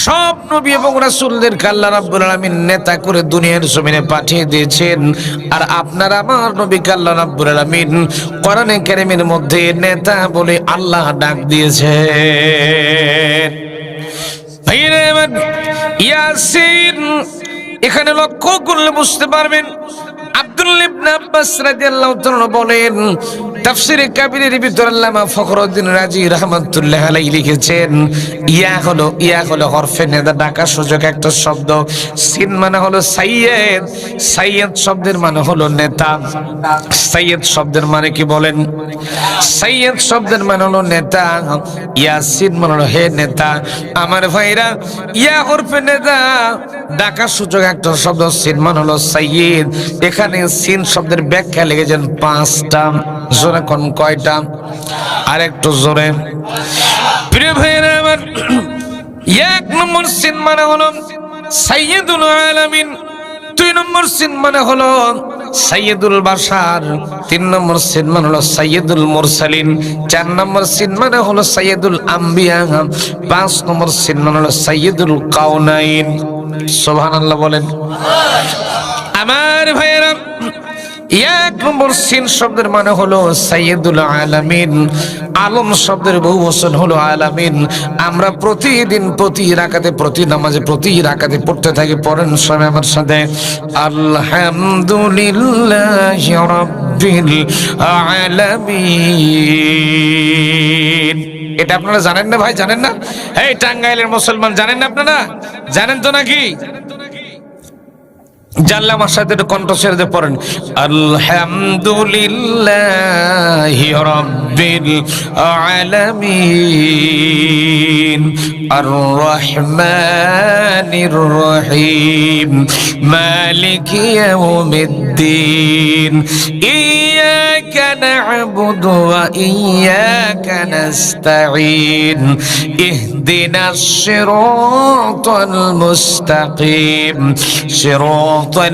সব নবী এবং রাসূলদেরকে আল্লাহ রাব্বুল আলামিন নেতা করে দুনিয়ার জমিনে পাঠিয়ে দিয়েছেন। আর আপনার আমার নবীকে আল্লাহ রাব্বুল আলামিন কোরআনে কারীমের মধ্যে নেতা বলে আল্লাহ ডাক দিয়েছেন। ভাইরা আমার, ইয়াসিন এখানে লক্ষ্য করলে বুঝতে পারবেন আব্দুল্লাহ ইবনে আব্বাস রাদিয়াল্লাহু তাআলা বলেন, তাফসীরে কাবীরের ভিতর আল্লামা ফখরুদ্দিন রাজি রাহমাতুল্লাহ আলাইহি লিখেছেন, ইয়া হলো হরফে নেদা ডাকা সূচক একটা শব্দ। সিন মানে হলো সাইয়্যেদ, সাইয়্যেদ শব্দের মানে হলো নেতা। সাইয়্যেদ শব্দের মানে কি বলেন? সাইয়্যেদ শব্দের মানে হলো নেতা। ইয়াসিন মানে হলো হে নেতা। আমার ভাইরা, ইয়া হরফে নেদা ডাকা সূচক একটা শব্দ, সিন মানে হলো সাইয়্যেদ। এখানে সিন শব্দের ব্যাখ্যা লিখেছেন 5টা। জোরে কোন কয়টা? আর একটু জোরে। প্রিয় ভাইরা আমার, 1 নম্বর সিন মানে হলো সাইয়্যিদুল আলামিন, 2 নম্বর সিন মানে হলো সাইয়্যিদুল বাশার, 3 নম্বর সিন মানে হলো সাইয়্যিদুল মুরসালিন, 4 নম্বর সিন মানে হলো সাইয়্যিদুল আম্বিয়া, 5 নম্বর সিন মানে হলো সাইয়্যিদুল কাউনাইন। সুবহানাল্লাহ বলেন। আমার ভাইরা, 1 নম্বর সিন শব্দের মানে হলো সাইয়্যিদুল আলামিন। আলম শব্দের বহু বচন হলো আলামিন। আমরা প্রতিদিন প্রতি রাকাতে প্রতি নামাজে প্রতি রাকাতে পড়তে থাকি। পড়েন সবাই আমার সাথে, আলহামদুলিল্লাহি রাব্বিল আলামিন। এটা আপনারা জানেন না ভাই? জানেন না? এই টাঙ্গাইলের মুসলমান জানেন না আপনারা? জানেন তো নাকি? জানলে আমার সাথে একটু কণ্ঠ ছেড়ে দিয়ে পড়েন, আলহামদুলিল্লাহি রাব্বিল আলামিন আর রহমানির রহিম মালিকি ইয়াউমিদ্দিন ইয়াকা না'বুদু ওয়া ইয়াকা নাস্তাঈন ইহদিনাস সিরাতাল মুস্তাকিম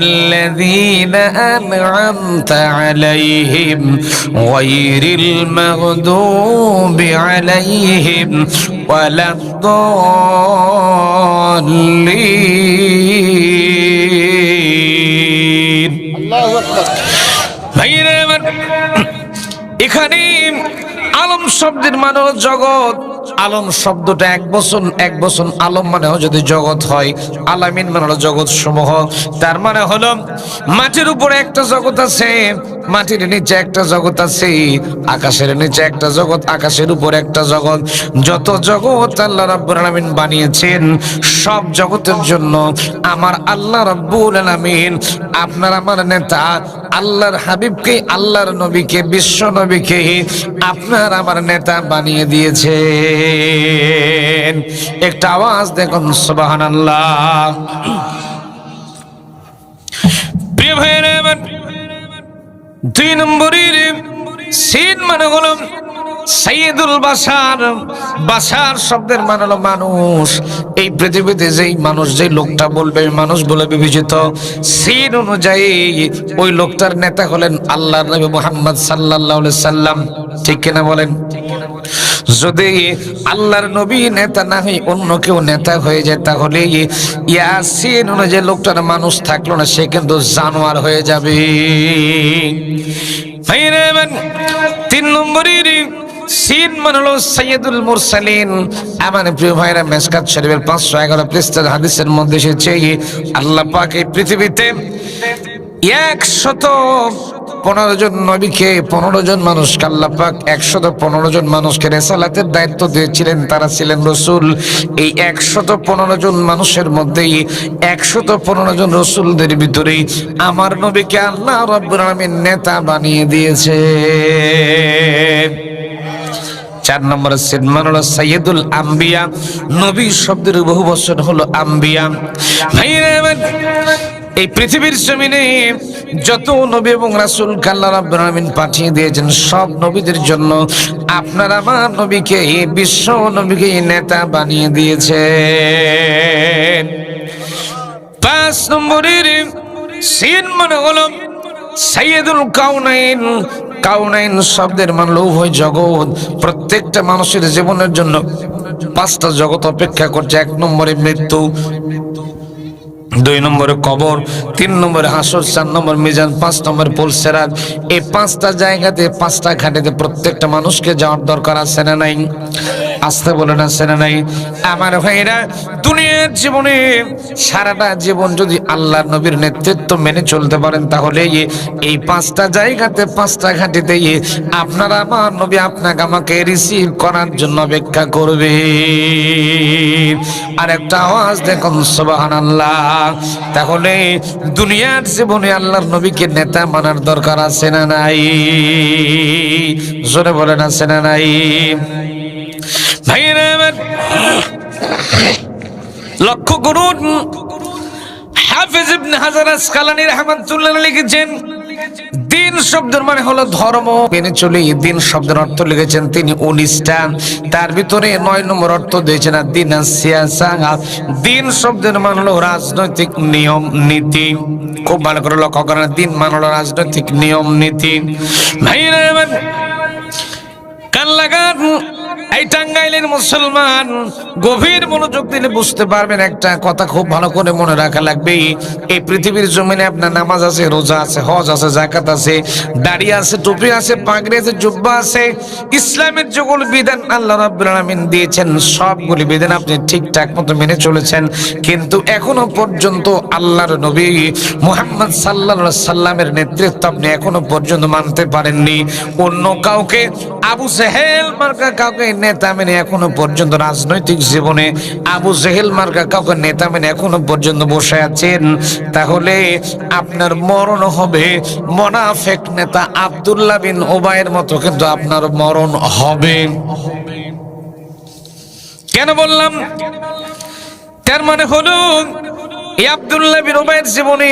الذين أنعمت عليهم غير المغضوب عليهم ولا الضالين الله أكبر ভাইরা আমার এখানে আলম শব্দের মানে জগৎ আলম শব্দটা এক বচন আলম মানে যদি জগৎ হয়, আলামিন মানে হলো জগৎ সমূহ। তার মানে হলো মাটির উপরে একটা জগৎ আছে, মাটির নিচে একটা জগৎ আছে, আকাশের নিচে একটা জগৎ, আকাশের উপরে একটা জগৎ। যত জগৎ আল্লাহ রাব্বুল আলামিন বানিয়েছেন সব জগতের জন্য আমার আল্লাহ রাব্বুল আলামিন আপনার আমার নেতা আল্লাহর হাবিবকে, আল্লাহর নবীকে, বিশ্ব নবীকে আপনার আমার নেতা বানিয়ে দিয়েছে। একটা আওয়াজ দেখুন সুবহানাল্লাহ। প্রিয় ভাইরা আমার, 2 নম্বরের সিন মানে হলো সাইয়্যিদুল বাশার। বাশার শব্দের মানে হলো মানুষ। এই পৃথিবীতে যেই মানুষ, যেই লোকটা বলবে মানুষ বলে বিবেচিত, সিন অনুযায়ী ওই লোকটার নেতা হলেন আল্লাহর নবী মুহাম্মদ সাল্লাল্লাহু আলাইহি সাল্লাম। ঠিক কিনা বলেন? যদি আল্লাহর নবী নেতা না হয় অন্য কেউ নেতা হয়ে যায়, তাহলে ইয়াসিন অনুযায়ী লোকটার মানুষ থাকলো না, সে কিন্তু জানোয়ার হয়ে যাবে। 3 নম্বরের সিন মানে হলো সাইয়্যিদুল মুরসালিন। আমার প্রিয় ভাইরা, মিশকাত শরীফের 511 পৃষ্ঠার হাদিসের মধ্যে এসেছে আল্লাহ পাক এই পৃথিবীতে 115 জন নবীকে, 15 জন মানুষকে আল্লাহ পাক 115 জন মানুষকে রিসালাতের দায়িত্ব দিয়েছিলেন, তারা ছিলেন রাসূল। এই 115 জন মানুষের মধ্যেই 115 জন রাসূলদের ভিতরেই আমার নবীকে আল্লাহ রাব্বুল আলামিন নেতা বানিয়ে দিয়েছে। 4 নম্বরের সিন মানে হলো সাইয়্যিদুল আম্বিয়া। নবী শব্দের বহু বচন হলো আম্বিয়া। ভাইরা আমার, এই পৃথিবীর জমিনে যত নবী এবং রাসূলকে আল্লাহ রাব্বুল আলামিন পাঠিয়ে দিয়েছেন সব নবীদের জন্য আপনার আমার নবীকে, বিশ্ব নবীকে নেতা বানিয়ে দিয়েছেন। 5 নম্বরের সিন মানে হলো সাইয়্যিদুল কাউনাইন। কাউনাইন শব্দের মানে উভয় জগৎ। প্রত্যেকটা মানুষের জীবনের জন্য পাঁচটা জগৎ অপেক্ষা করছে। 1 নম্বরে মৃত্যু, 2 নম্বরে কবর, 3 নম্বরে হাসর, 4 নম্বর মিজান, 5 নম্বরে পুলসেরাত। এই 5টা জায়গাতে, 5টা ঘাটেতে প্রত্যেকটা মানুষকে যাওয়ার দরকার আছে না নাই? আসতে বলেন আছে না নাই? আমার ভাইরা, দুনিয়ার জীবনে সারাটা জীবন যদি আল্লাহর নবীর নেতৃত্ব মেনে চলতে পারেন, তাহলে এই 5টা জায়গাতে, 5টা ঘাটিতে আপনারা, আমার নবী আপনাকে আমাকে রিসিভ করার জন্য অপেক্ষা করবে। আর একটা আওয়াজ দেখুন, সুবহানাল্লাহ। তাহলে দুনিয়ার জীবনে আল্লাহর নবীকে নেতা মানার দরকার আছে না নাই? জোরে বলেন আছে না নাই? ভাইরা আমার, লক্ষ্য করুন, হাফেজ ইবনে হাজার আসকালানী রাহমাতুল্লাহ লিখেছেন, দিন শব্দের মানে হলো ধর্ম মেনে চলে। দিন শব্দের অর্থ লিখেছেন তিনি 19টা, তার ভিতরে 9 নম্বর অর্থ দিয়েছেন দিন সিয়াসা। দিন শব্দের মানে হলো রাজনৈতিক নিয়ম নীতি। খুব ভালো করে লক্ষ্য করেন, দিন মানে হলো রাজনৈতিক নিয়ম নীতি। ভাইরা আমার, কান লাগান, এই টাঙ্গাইলের মুসলমান গভীর মনোযোগ দিলে বুঝতে পারবেন। একটা কথা খুব ভালো করে মনে রাখা লাগবে, এই পৃথিবীর জমিনে আপনার নামাজ আছে, রোজা আছে, হজ আছে, যাকাত আছে, দাড়ি আছে, টুপি আছে, পাগড়ি আছে, জুব্বা আছে। ইসলামের যেগুলো বিধান আল্লাহ রাব্বুল আলামিন দিয়েছেন, সবগুলি বিধান আপনি ঠিকঠাক মতো মেনে চলেছেন। কিন্তু এখনো পর্যন্ত আল্লাহর নবী মুহাম্মদ সাল্লাল্লাহু আলাইহি সাল্লামের নেতৃত্ব আপনি এখনো পর্যন্ত মানতে পারেননি। অন্য কাউকে, আবু জেহেল মার্কা কাউকে নেতা মেনে এখনো পর্যন্ত রাজনৈতিক জীবনে আবু জেহেল মার্কা কাউকে নেতা মেনে এখনো পর্যন্ত বসে আছেন, তাহলে আপনার মরণ হবে মুনাফিক নেতা আব্দুল্লাহ বিন উবাইয়ের মতো, কিন্তু আপনার মরণ হবে। কেন বললাম? তার মানে হলো এই আব্দুল্লাহ বিন উবাইয়ের জীবনে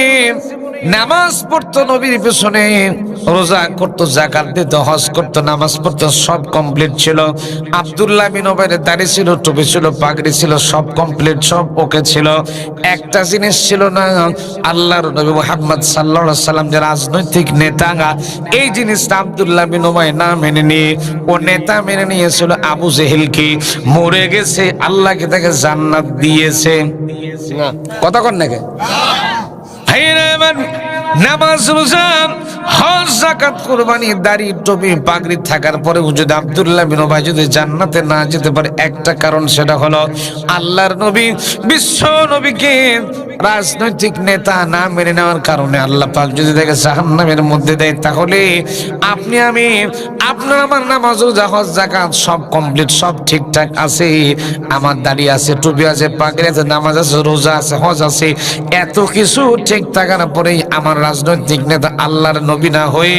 নামাজ পড়তো নবীর পেছনে, রোজা করতো, যাকাত দিত, হজ করতো, নামাজ পড়তো, সব কমপ্লিট ছিল। আব্দুল্লাহ বিন উবাইয়ের দাড়ি ছিল, টুপি ছিল, পাগড়ি ছিল, সব কমপ্লিট, সব ওকে ছিল। একটা জিনিস ছিল না, আল্লাহর নবী মুহাম্মদ সাল্লাল্লাহু আলাইহি সাল্লাম যে রাজনৈতিক নেতা, এই জিনিসটা আব্দুল্লাহ বিন উবাই না মেনে নিয়ে ও নেতা মেনে নিয়েছিল আবু জেহেলকে। মরে গেছে, আল্লাহকে তাকে জান্নাত দিয়েছে। কথা কন নাকি? নামাজ, রোজা, হজ, যাকাত, কুরবানি, দাড়ি, টুপি, পাগড়ি থাকার পরেও যদি আব্দুল্লাহ বিন উবাই যদি জান্নাতে না যেতে পারে, একটা কারণ, সেটা হলো আল্লাহর নবী, বিশ্ব নবীকে রাজনৈতিক নেতা না মেনে নেওয়ার কারণে আল্লাহ পাক যদি তাকে জাহান্নামের মধ্যে দেয়, তাহলে আপনি আমি, আপনার আমার নামাজ, রোজা, হজ, যাকাত সব কমপ্লিট, সব ঠিকঠাক আছে, আমার দাড়ি আছে, টুপি আছে, পাগড়ি আছে, নামাজ আছে, রোজা আছে, হজ আছে, এত কিছু ঠিক থাকার পরেই আমার রাজনৈতিক নেতা আল্লাহর নবী না হয়ে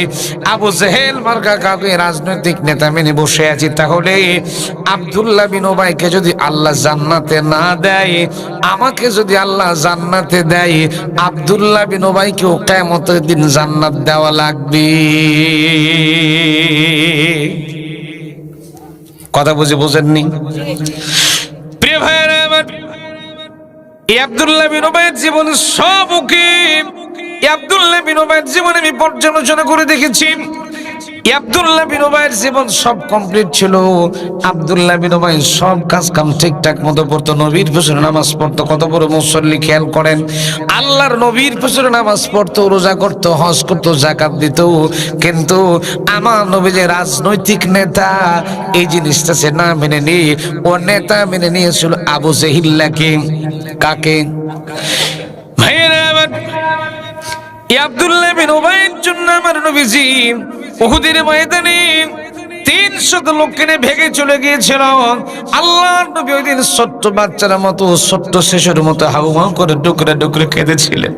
আবু জেহেল মার্কা কাউকে রাজনৈতিক নেতা মেনে বসে আছি, তাহলে আব্দুল্লাহ বিন উবাইকে যদি আল্লাহ জান্নাতে না দেয়, আমাকে যদি আল্লাহ জান্নাতে দেয়, আব্দুল্লাহ বিন উবাইকেও কিয়ামতের দিন জান্নাত দেওয়া লাগবে। কথা বুঝেননি? প্রিয় ভাইরা আমার, এই আব্দুল্লাহ বিন উবাইয়ের জীবন সব ওকে। আব্দুল্লাহ বিন উবাইয়ের জীবন আমি পর্যালোচনা করে দেখেছি। আব্দুল্লাহ বিন উবাইয়ের জীবন সব কমপ্লিট ছিল। আব্দুল্লাহ বিন উবাই সব কাজ কাম ঠিকঠাক মতো করতো, নবীর পেছনে নামাজ পড়তো, কত বড় মুসল্লি খেয়াল করেন। আল্লাহর নবীর পেছনে নামাজ পড়তো, রোজা করতো, হজ করতো, যাকাত দিত। কিন্তু আমার নবী যে রাজনৈতিক নেতা, এই জিনিসটা সে না মেনে নিয়ে ও নেতা মেনে নিয়েছিল আবু জেহিল্লাকে। কাকে? ভাইয়েরা আমার, আব্দুল্লাহ বিন উবাইয়ের জন্য আমার নবীজি উহুদের ময়দানে 300 লোককে নিয়ে ভেগে চলে গিয়েছিল। আল্লাহর নবী ওই দিন ছোট্ট বাচ্চার মতো, ছোট্ট শিশুর মতো হাউমাউ করে ডুকরে ডুকরে কেঁদেছিলেন।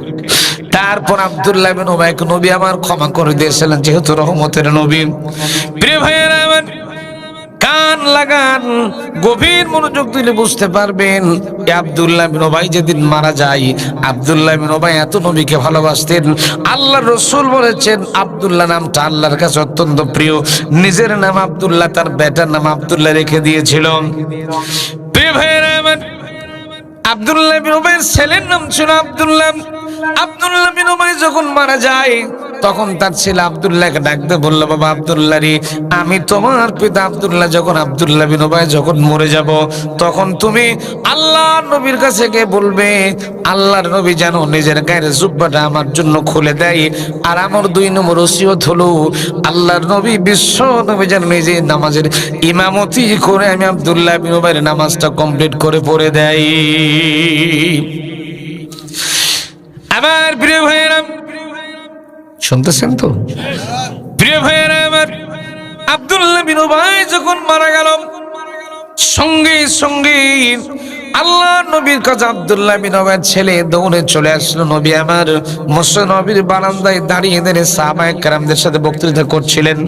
তারপর আব্দুল্লাহ বিন উবাইকে নবী আমার ক্ষমা করে দিয়েছিলেন, যেহেতু রহমতের নবী। প্রিয় ভাইয়েরা আমার, কান লাগান, গভীর মনোযোগ দিলে বুঝতে পারবেন আব্দুল্লাহ বিন উবাই যেদিন মারা যায়, আব্দুল্লাহ বিন উবাই এত নবীকে ভালোবাসতেন। আল্লাহর রাসূল বলেছেন আব্দুল্লাহ নামটা আল্লাহর কাছে অত্যন্ত প্রিয়। নিজের নাম আব্দুল্লাহ, তার বেটার নাম আব্দুল্লাহ রেখে দিয়েছিল। প্রিয় ভাইয়েরা আমার, আব্দুল্লাহ বিন উবাইয়ের ছেলের নাম ছিল আব্দুল্লাহ। আব্দুল্লাহ বিন উবাই যখন মারা যায়, তখন তার ছেলে আব্দুল্লাহকে ডাকতে বলল, বাবা আব্দুল্লাহ রে, আমি তোমার পিতা আব্দুল্লাহ যখন আব্দুল্লাহ বিন উবাই যখন মরে যাব, তখন তুমি আল্লাহর নবীর কাছে গিয়ে বলবে আল্লাহর নবী যেন নিজের গায়ের জুব্বাটা আমার জন্য খুলে দেয়। আর আমার 2 নম্বর ওসিয়ত হলো আল্লাহর নবী বিশ্ব নবী যেন নিজে নামাজের ইমামতি করে আমি আব্দুল্লাহ বিন উবাইয়ের নামাজটা কমপ্লিট করে পড়ে দেয়। আমার প্রিয় ভাইয়েরা, শুনতেছেন তো? প্রিয় ভাইয়েরা আমার, আব্দুল্লাহ বিন উবাই যখন মারা গেল, সঙ্গে সঙ্গে আল্লাহ নবীর কাছে আব্দুল্লাহ বিন উবাইয়ের ছেলে দৌড়ে চলে আসলো। নবী আমার মসজিদ নবীর বারান্দায় দাঁড়িয়ে দাঁড়িয়ে সাহাবায়ে কেরামদের সাথে বক্তৃতা করছিলেন।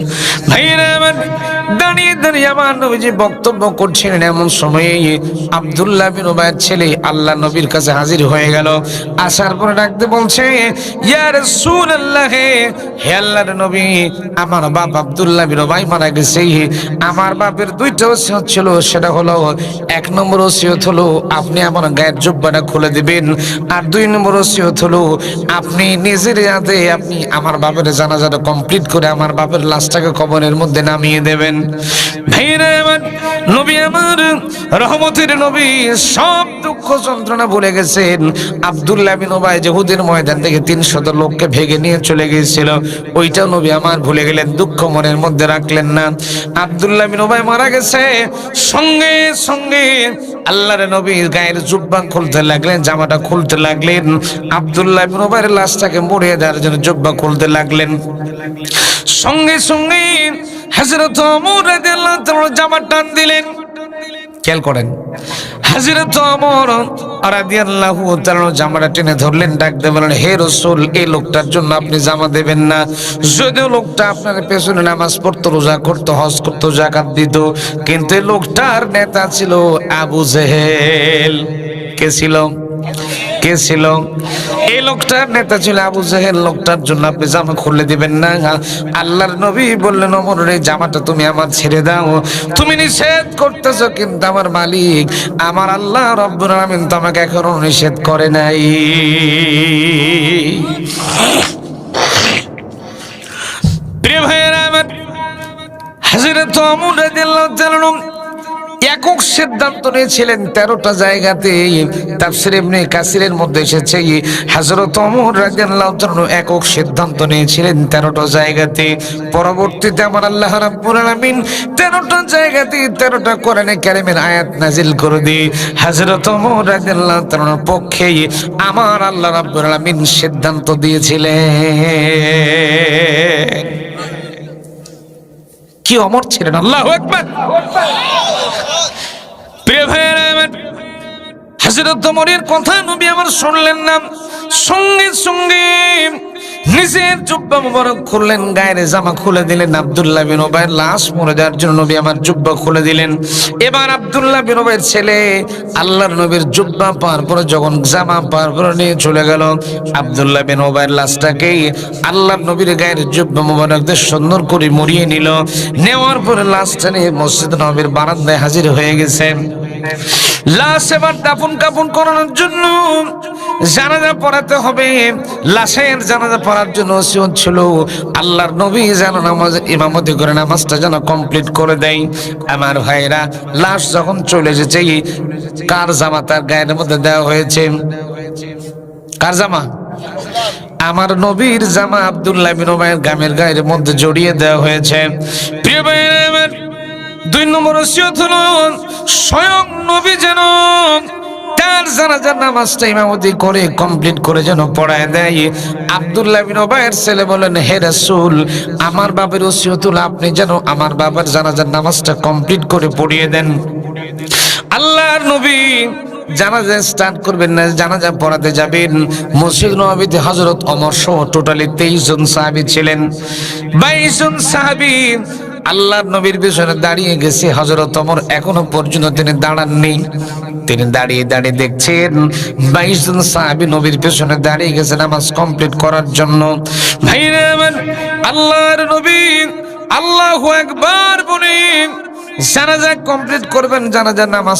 ভাইয়েরা আমার, দাঁড়িয়ে দাঁড়িয়ে আমার নবীজি বক্তব্য করছিলেন। এমন সময়ে আব্দুল্লাহ বিন উবাইয়ের ছেলে আল্লাহ নবীর কাছে হাজির হয়ে গেল। আসার পরে ডাকতে বলছে, ইয়া রাসূলুল্লাহ, হে আল্লাহর নবী, আমার বাপ আব্দুল্লাহ বিন উবাই মারা গেছে। আমার বাপের 2টা ওসিয়ত ছিল, সেটা হলো 1 নম্বর ওসিয়ত হলো আপনি আমার গায়ের জুব্বাটা খুলে দিবেন, আর 2 নম্বর ওসিয়ত হলো আপনি নিজের হাতে আপনি আমার বাপের জানাজাটা কমপ্লিট করে আমার বাপের লাশটাকে কবরের মধ্যে নামিয়ে দেবেন। ভাইরা আমার, নবী আমার রহমতের নবী সব দুঃখ যন্ত্রণা ভুলে গেছেন। আব্দুল্লাহ বিন উবাই ইহুদের ময়দান থেকে 300 লোককে ভেগে নিয়ে চলে গিয়েছিল, ওইটাও নবী আমার ভুলে গেলেন, দুঃখ মনের মধ্যে রাখলেন না। আব্দুল্লাহ বিন উবাই মারা গেছে, সঙ্গে সঙ্গে আল্লাহর নবী গায়ের জুব্বা খুলতে লাগলেন, জামাটা খুলতে লাগলেন। আব্দুল্লাহ বিন উবাইয়ের লাশটাকে মুড়িয়ে দেওয়ার জন্য জুব্বা খুলতে লাগলেন। সঙ্গে সঙ্গে হযরত ওমর রাদিয়াল্লাহু তাআলা জামা টান দিলেন। খেয়াল করেন, হযরত ওমর রাদিয়াল্লাহু তাআলা জামাটা টেনে ধরলেন, ডাকতে বললেন, হে রাসূল, এই লোকটার জন্য আপনি জামা দেবেন না। যদিও লোকটা আপনার পেছনে নামাজ পড়তো, রোজা করতো, হজ করতো, যাকাত দিত, কিন্তু এই লোকটার নেতা ছিল আবু জেহেল। কে ছিল? কে ছিল? এই লোকটার নেতা ছিল আবু জেহেল। লোকটার জন্য আপনি জামা খুলে দিবেন না। আল্লাহর নবী বললেন, ওমর রে, জামাটা তুমি আমার ছেড়ে দাও। তুমি নিষেধ করতেছো, কিন্তু আমার মালিক আমার আল্লাহ রব্বুল আলামিন তো আমাকে এখনো নিষেধ করে নাই। প্রিয় ভাইয়েরা আমার, হযরত ওমর রাদিয়াল্লাহু তাআলা একক সিদ্ধান্ত নিয়েছিলেন 13টা জায়গাতে। তাফসীর ইবনে কাসিরের মধ্যে এসেছে হযরত ওমর রাদিয়াল্লাহু তাআলা একক সিদ্ধান্ত নিয়েছিলেন 13টা জায়গাতে। পরবর্তীতে আমার আল্লাহ রাব্বুল আলামিন 13টা জায়গাতে 13টা কোরআনে কারীমের আয়াত নাজিল করে দিয়ে হযরত ওমর রাদিয়াল্লাহু তাআলার পক্ষে আমার আল্লাহ রাব্বুল আলামিন সিদ্ধান্ত দিয়েছিলেন। কি ওমর ছিলেন! আল্লাহু আকবার। প্রিয় ভাইয়েরা আমার, হযরত ওমরের কথা নবী আমার শুনলেন না, সঙ্গে সঙ্গে নিজের জুব্বা মুবারক খুললেন, গায়ের জামা খুলে দিলেন। আব্দুল্লাহ বিন উবাইয়ের লাশ মরে যাওয়ার জন্য নবী আমার জুব্বা খুলে দিলেন। এবার আব্দুল্লাহ বিন উবাইয়ের ছেলে আল্লাহর নবীর জুব্বা পাওয়ার পরে যখন জামা পাওয়ার পরে নিয়ে চলে গেল, আব্দুল্লাহ বিন উবাইয়ের লাশটাকে আল্লাহর নবীর গায়ের জুব্বা মুবারক দিয়ে সুন্দর করে মুড়িয়ে নিল। নেওয়ার পরে লাশটা নিয়ে মসজিদ নববীর বারান্দায় হাজির হয়ে গেছে। লাশ এবার দাফন কাফন করানোর জন্য জানাজা পড়াতে হবে। লাশের জানাজা পড়ার জন্য ওসিয়ত ছিল আল্লাহর নবী যেন নামাজ ইমামতি করে নামাজটা যেন কমপ্লিট করে দেয়। আমার ভাইরা, লাশ যখন চলে এসেছে, কার জামা তার গায়ের মধ্যে দেওয়া হয়েছে? কার জামা? আমার নবীর জামা আব্দুল্লাহ বিন উবাইয়ের গায়ের মধ্যে জড়িয়ে দেওয়া হয়েছে। প্রিয় ভাইরা আমার, 2 নম্বর ওসিয়ত হলো স্বয়ং নবী যেন তার জানাজার নামাজটা ইমামতি করে কমপ্লিট করে যেন পড়ায় দেয়। আব্দুল্লাহ বিন উবাইয়ের ছেলে বলেন, হে রাসূল, আমার বাবার ওসিয়ত হলো আপনি যেন আমার বাবার জানাজার নামাজটা কমপ্লিট করে পড়িয়ে দেন। আল্লাহর নবী জানাজা স্টার্ট করবেন না, জানাজা পড়াতে যাবেন। মসজিদ নববীতে হযরত ওমর সহ টোটালি 23 জন সাহাবী ছিলেন। 22 জন সাহাবী আল্লাহর নবীর পিছনে দাঁড়িয়ে গেছে। হযরত ওমর এখনো পর্যন্ত তিনি দাঁড়াননি, তিনি দাঁড়িয়ে দাঁড়িয়ে দেখছেন 22 জন সাহাবী নবীর পিছনে দাঁড়িয়ে গেছে নামাজ কমপ্লিট করার জন্য। ভাইরা আমার, আল্লাহর নবী আল্লাহু আকবার বলে জানাজা কমপ্লিট করবেন, জানাজার নামাজ